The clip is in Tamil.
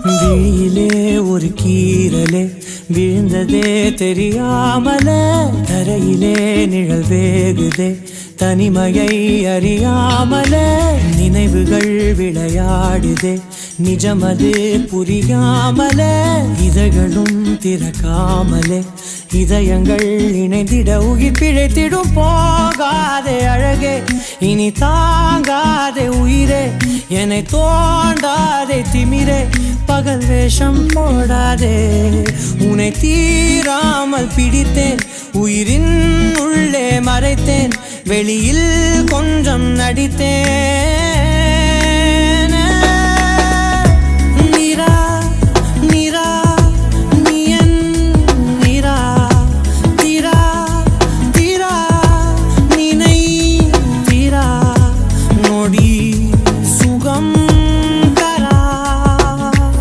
விழியிலே ஒரு கீரலே விழுந்ததே தெரியாமல தரையிலே நிழல் வேகுதே தனிமையை அறியாமல நினைவுகள் விளையாடுதே நிஜமது புரியாமல இதழ்களும் திறக்காமலே இதயங்கள் இணைந்திட உயிர் பிழைத்திடும் போகாதே அழகே இனி தாங்காதே உயிரே என்னை தோண்டாதே திமிரே பகல் வேஷம் போடாதே உன்னை தீராமல் பிடித்தேன் உயிரின் உள்ளே மறைத்தேன் வெளியில் கொஞ்சம் நடித்தேன்